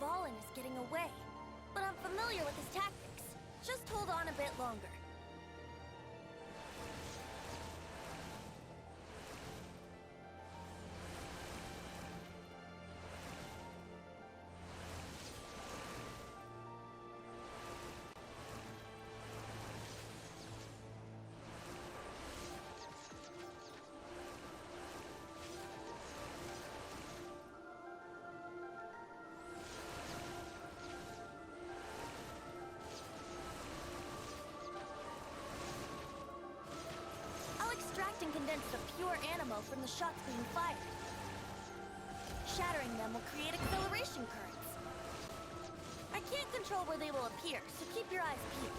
Valen is getting away, but I'm familiar with his tactics. Just hold on a bit longer. Extract and condense the pure animo from the shots being fired. Shattering them will create acceleration currents. I can't control where they will appear, so keep your eyes peeled.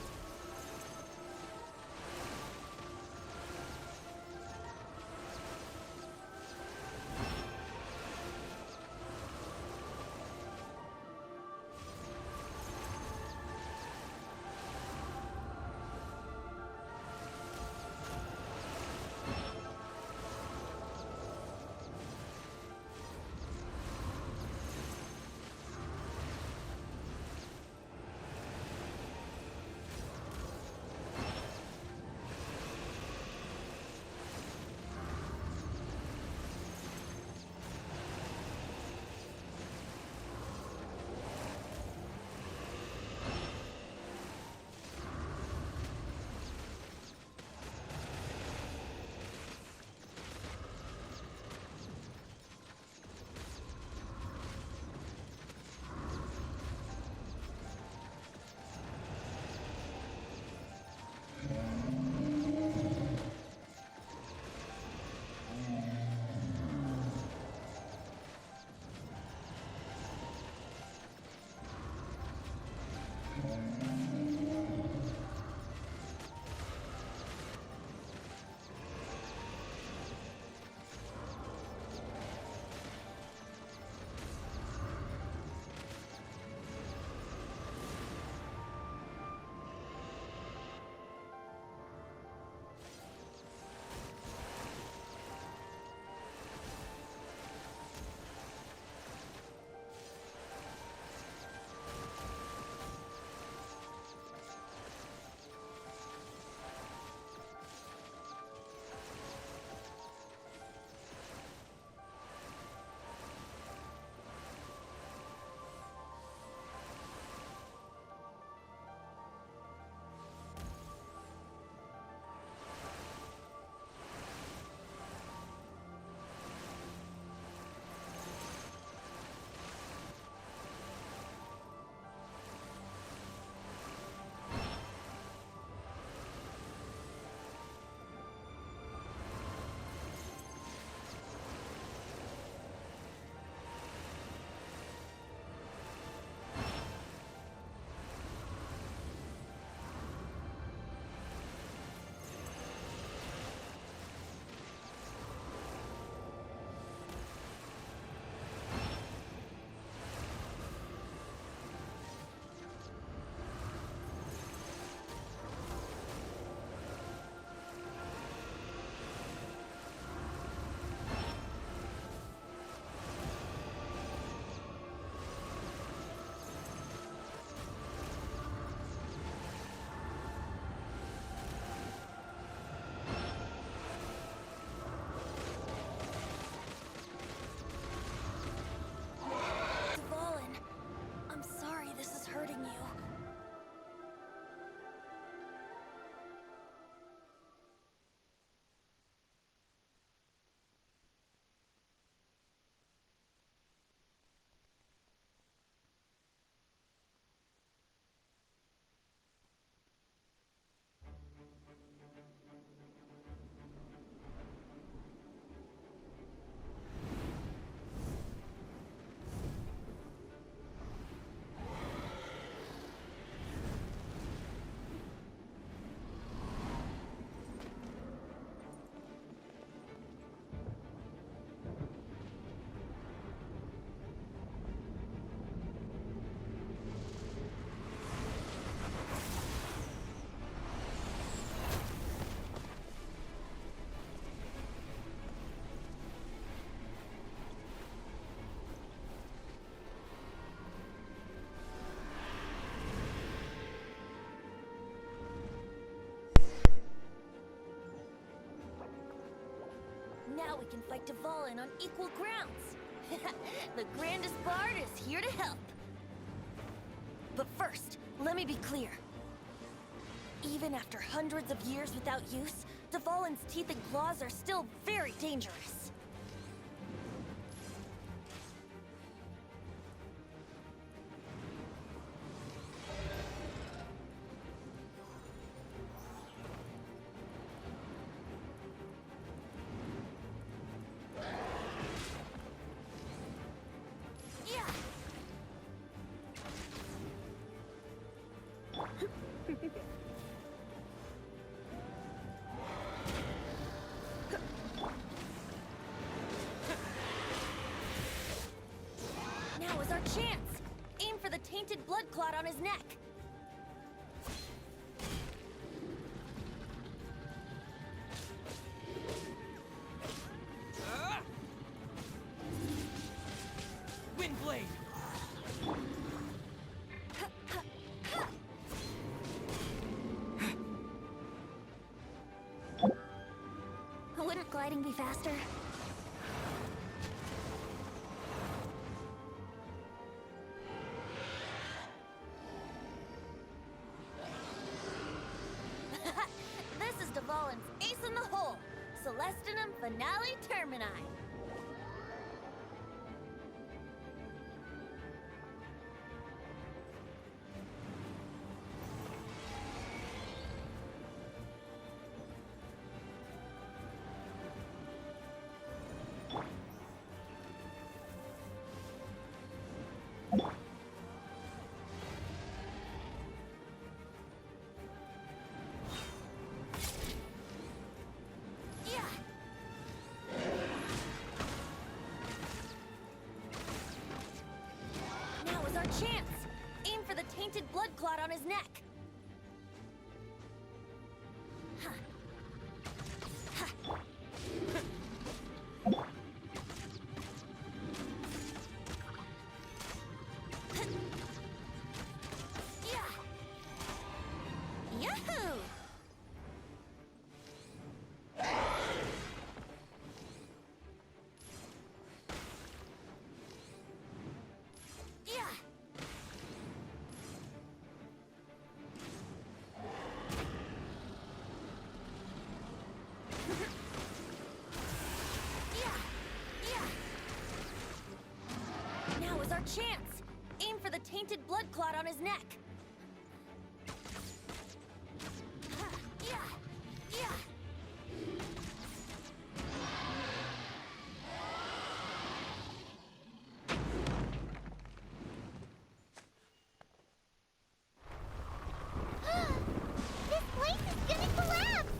Now we can fight Dvalin on equal grounds. The grandest bard is here to help. But first, let me be clear. Even after hundreds of years without use, Dvalin's teeth and claws are still very dangerous. Now is our chance! Aim for the tainted blood clot on his neck! Windblade! Wouldn't gliding be faster? This is Dvalin's ace in the hole! Celestinum Finale Termini! Chance! Aim for the tainted blood clot on his neck! Huh. Huh. Yeah! Yahoo! Now is our chance! Aim for the tainted blood clot on his neck! This place is gonna collapse!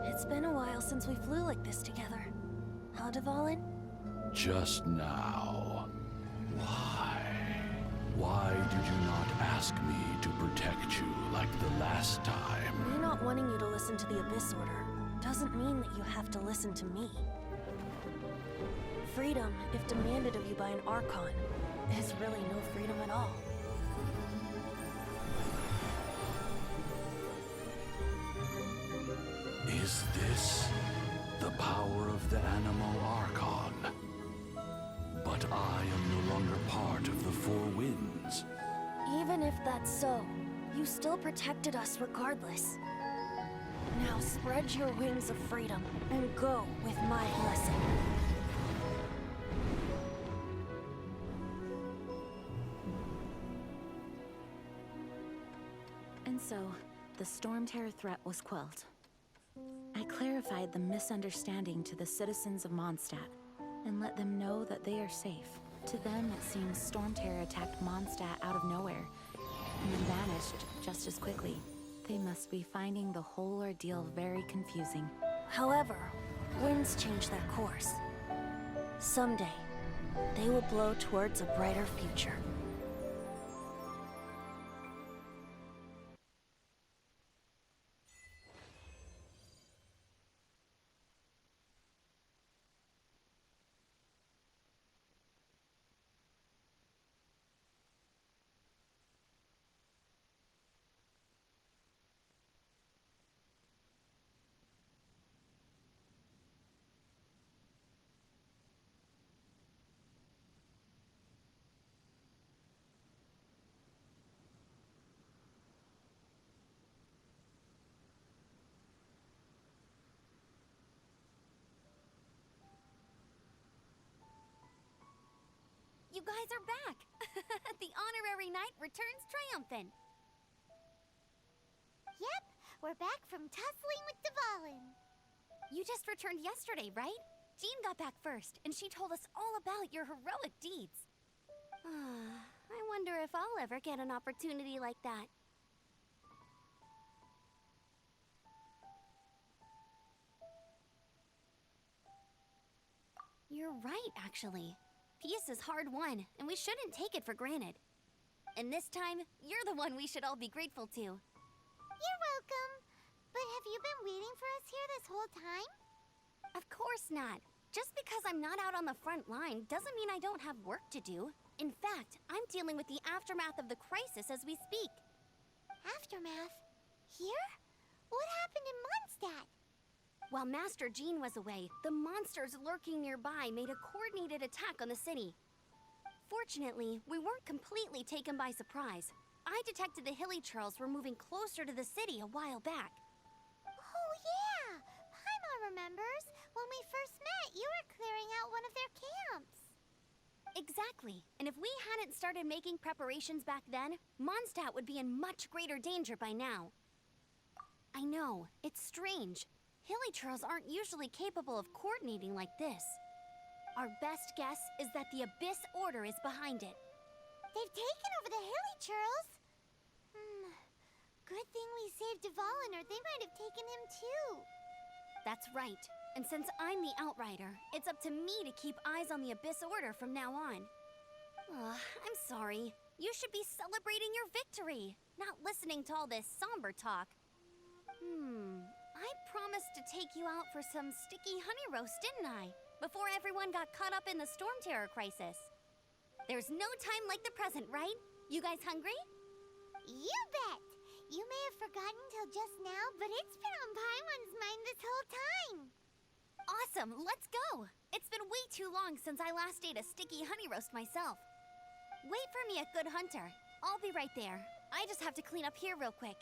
It's been a while since we flew like this together. Huh, Dvalin? Just now. Why? Why did you not ask me to protect you like the last time? Me not wanting you to listen to the Abyss Order doesn't mean that you have to listen to me. Freedom, if demanded of you by an Archon, is really no freedom at all. Is this the power of the Animo Archon? But I am no longer part of the Four Winds. Even if that's so, you still protected us regardless. Now spread your wings of freedom and go with my blessing. And so, the Storm Terror threat was quelled. I clarified the misunderstanding to the citizens of Mondstadt, and let them know that they are safe. To them, it seems Storm Terror attacked Mondstadt out of nowhere, and then vanished just as quickly. They must be finding the whole ordeal very confusing. However, winds change their course. Someday, they will blow towards a brighter future. guys are back! The honorary knight returns triumphant. Yep, we're back from tussling with Dvalin. You just returned yesterday, right? Jean got back first, and she told us all about your heroic deeds. I wonder if I'll ever get an opportunity like that. You're right, actually. Peace is hard won, and we shouldn't take it for granted. And this time, you're the one we should all be grateful to. You're welcome. But have you been waiting for us here this whole time? Of course not. Just because I'm not out on the front line doesn't mean I don't have work to do. In fact, I'm dealing with the aftermath of the crisis as we speak. Aftermath? Here? What happened in Mondstadt? While Master Jean was away, the monsters lurking nearby made a coordinated attack on the city. Fortunately, we weren't completely taken by surprise. I detected the Hilly Churls were moving closer to the city a while back. Oh yeah! Paimon remembers. When we first met, you were clearing out one of their camps. Exactly. And if we hadn't started making preparations back then, Mondstadt would be in much greater danger by now. I know, it's strange. Hilly Churls aren't usually capable of coordinating like this. Our best guess is that the Abyss Order is behind it. They've taken over the Hilly Churls? Good thing we saved Dvalin, or they might have taken him too. That's right. And since I'm the Outrider, it's up to me to keep eyes on the Abyss Order from now on. I'm sorry. You should be celebrating your victory, not listening to all this somber talk. I promised to take you out for some sticky honey roast, didn't I? Before everyone got caught up in the Storm Terror crisis. There's no time like the present, right? You guys hungry? You bet! You may have forgotten till just now, but it's been on Paimon's mind this whole time. Awesome, let's go! It's been way too long since I last ate a sticky honey roast myself. Wait for me at Good Hunter. I'll be right there. I just have to clean up here real quick.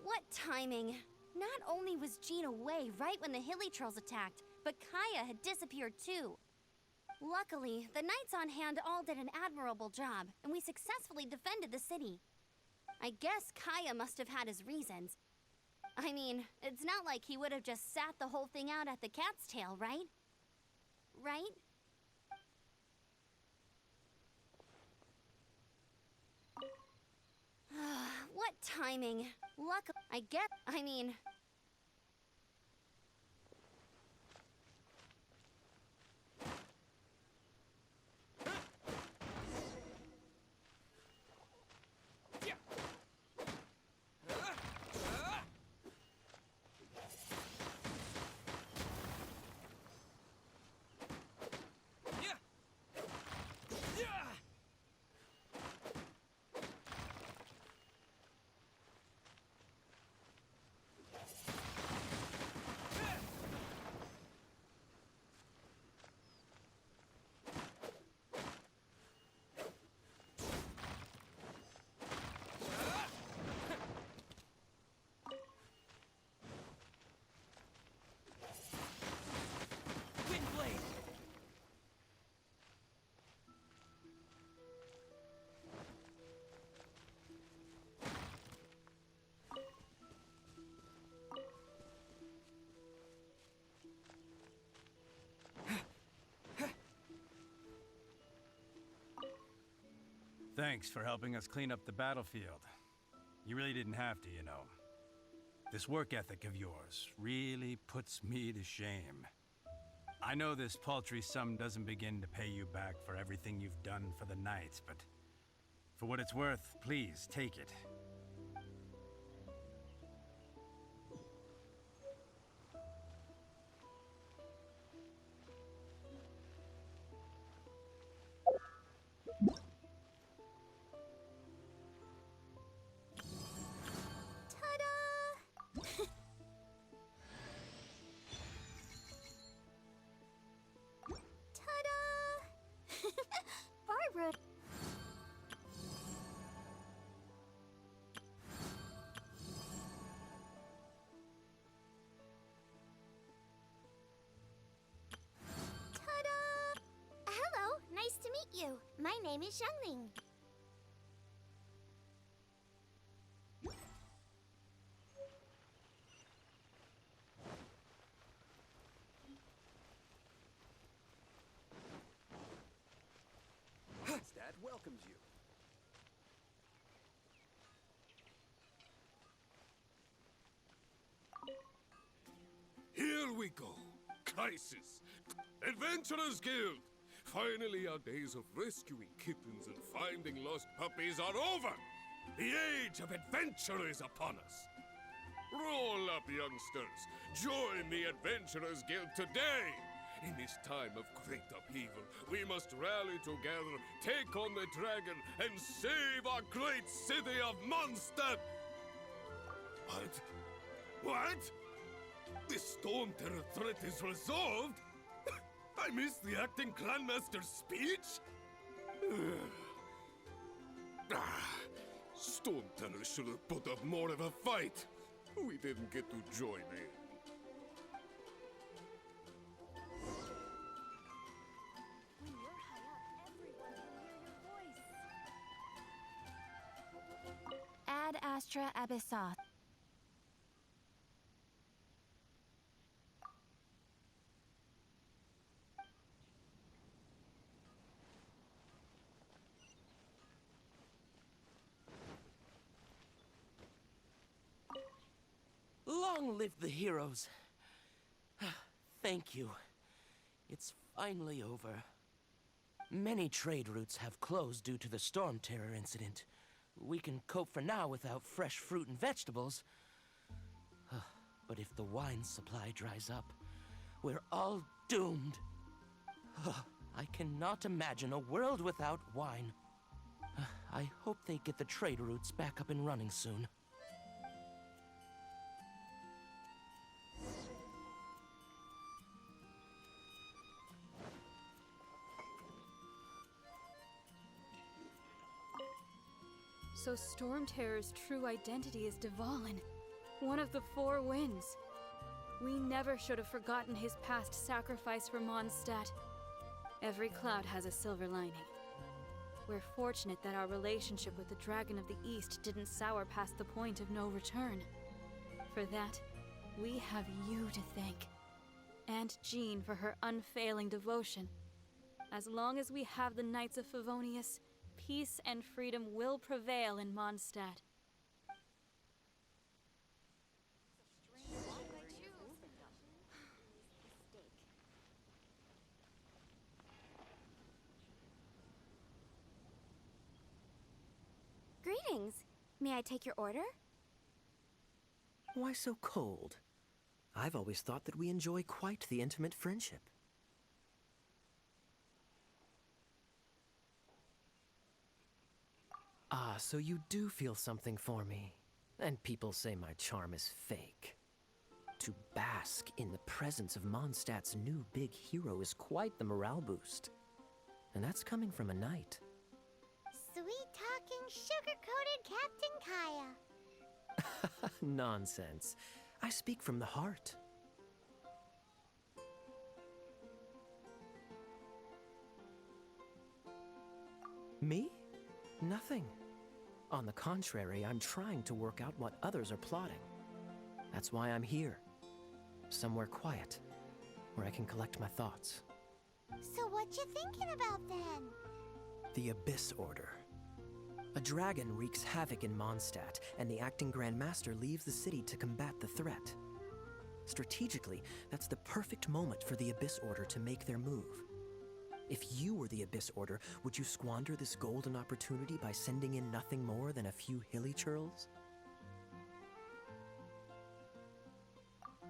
What timing! Not only was Jean away right when the Hilly Trolls attacked, but Kaya had disappeared too. Luckily, the knights on hand all did an admirable job, and we successfully defended the city. I guess Kaya must have had his reasons. I mean, it's not like he would have just sat the whole thing out at the cat's tail, right? Right? What timing. I mean... Thanks for helping us clean up the battlefield. You really didn't have to, you know. This work ethic of yours really puts me to shame. I know this paltry sum doesn't begin to pay you back for everything you've done for the Knights, but for what it's worth, please take it. My name is Xiangling. Mondstadt welcomes you. Here we go. Crisis. Adventurers Guild. Finally, our days of rescuing kittens and finding lost puppies are over. The age of adventure is upon us. Roll up, youngsters. Join the Adventurers Guild today. In this time of great upheaval, we must rally together, take on the dragon, and save our great city of Mondstadt. What? What? The Storm Terror threat is resolved? I missed the acting Clanmaster's speech? Storm Terror should have put up more of a fight. We didn't get to join in. When you're high up, everyone can hear your voice. Ad Astra Abyssoth. Long live the heroes. Thank you. It's finally over. Many trade routes have closed due to the Storm Terror incident. We can cope for now without fresh fruit and vegetables. But if the wine supply dries up, we're all doomed. I cannot imagine a world without wine. I hope they get the trade routes back up and running soon. So Storm Terror's true identity is Dvalin, one of the Four Winds. We never should have forgotten his past sacrifice for Mondstadt. Every cloud has a silver lining. We're fortunate that our relationship with the Dragon of the East didn't sour past the point of no return. For that, we have you to thank. And Jean for her unfailing devotion. As long as we have the Knights of Favonius, peace and freedom will prevail in Mondstadt. Greetings. May I take your order? Why so cold? I've always thought that we enjoy quite the intimate friendship. Ah, so you do feel something for me. And people say my charm is fake. To bask in the presence of Mondstadt's new big hero is quite the morale boost. And that's coming from a knight. Sweet-talking, sugar-coated Captain Kaya. Nonsense. I speak from the heart. Me? Nothing. On the contrary, I'm trying to work out what others are plotting. That's why I'm here. Somewhere quiet, where I can collect my thoughts. So what you thinking about then? The Abyss Order. A dragon wreaks havoc in Mondstadt, and the acting Grand Master leaves the city to combat the threat. Strategically, that's the perfect moment for the Abyss Order to make their move. If you were the Abyss Order, would you squander this golden opportunity by sending in nothing more than a few hilly churls?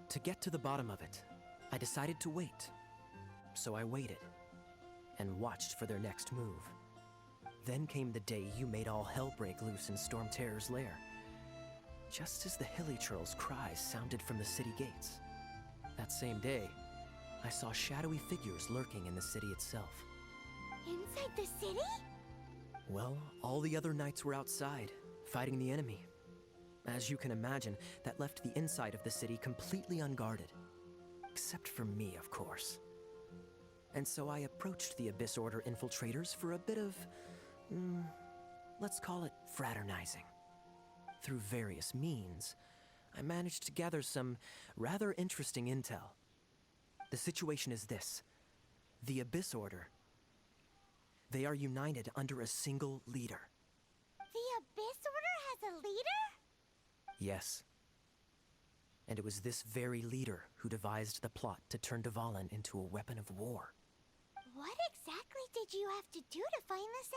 To get to the bottom of it, I decided to wait. So I waited, and watched for their next move. Then came the day you made all hell break loose in Storm Terror's lair. Just as the hilly churls' cries sounded from the city gates. That same day, I saw shadowy figures lurking in the city itself. Inside the city? Well, all the other knights were outside, fighting the enemy. As you can imagine, that left the inside of the city completely unguarded. Except for me, of course. And so I approached the Abyss Order infiltrators for a bit of, let's call it fraternizing. Through various means, I managed to gather some rather interesting intel. The situation is this. The Abyss Order. They are united under a single leader. The Abyss Order has a leader? Yes. And it was this very leader who devised the plot to turn Dvalin into a weapon of war. What exactly did you have to do to find this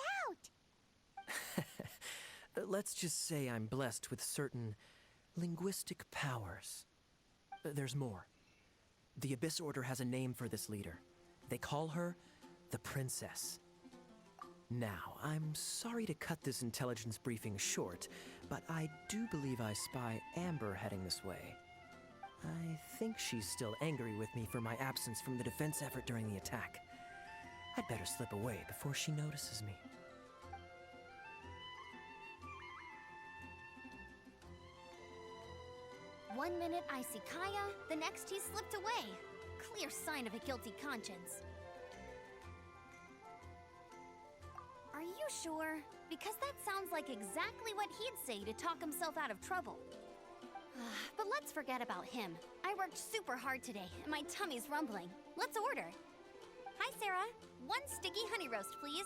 out? Let's just say I'm blessed with certain linguistic powers. There's more. The Abyss Order has a name for this leader. They call her the Princess. Now, I'm sorry to cut this intelligence briefing short, but I do believe I spy Amber heading this way. I think she's still angry with me for my absence from the defense effort during the attack. I'd better slip away before she notices me. One minute I see Kaya, the next he slipped away. Clear sign of a guilty conscience. Are you sure? Because that sounds like exactly what he'd say to talk himself out of trouble. But let's forget about him. I worked super hard today, and my tummy's rumbling. Let's order. Hi, Sarah. One sticky honey roast, please.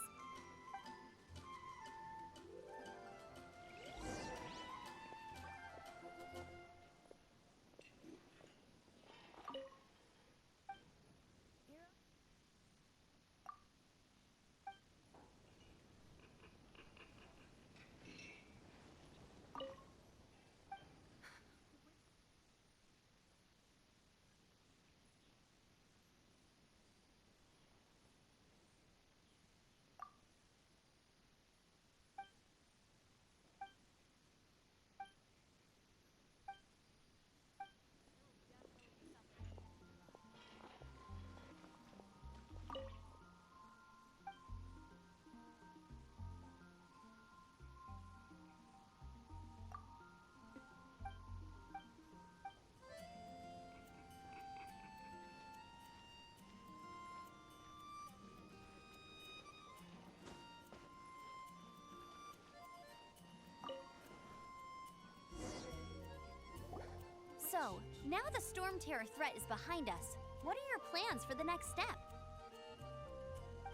So, now the Storm Terror threat is behind us. What are your plans for the next step?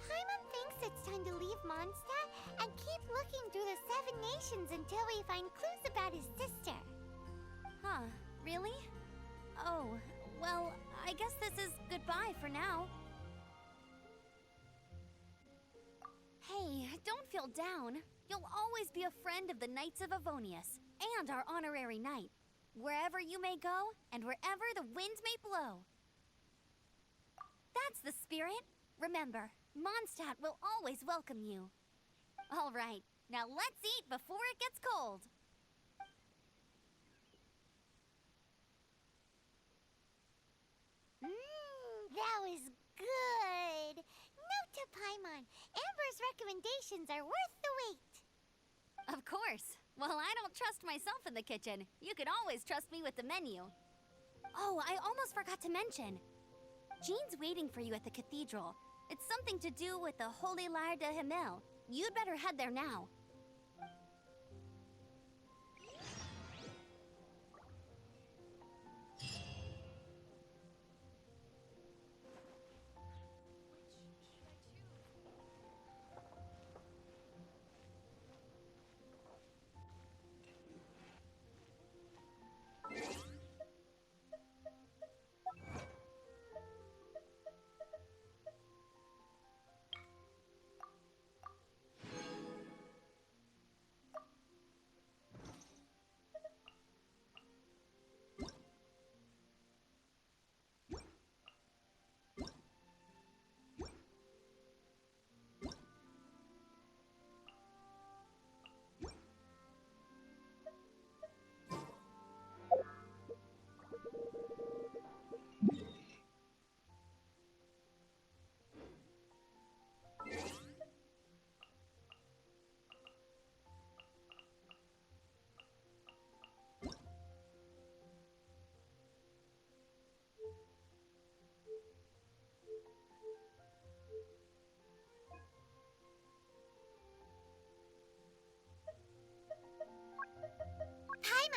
Paimon thinks it's time to leave Mondstadt and keep looking through the 7 nations until we find clues about his sister. Huh, really? Oh, well, I guess this is goodbye for now. Hey, don't feel down. You'll always be a friend of the Knights of Avonius and our honorary knight. Wherever you may go, and wherever the wind may blow. That's the spirit. Remember, Mondstadt will always welcome you. All right, now let's eat before it gets cold. That was good. Note to Paimon, Amber's recommendations are worth the wait. Of course. Well, I don't trust myself in the kitchen. You can always trust me with the menu. Oh, I almost forgot to mention. Jean's waiting for you at the cathedral. It's something to do with the Holy Lyre de Himmel. You'd better head there now.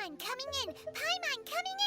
Paimon coming in! Paimon coming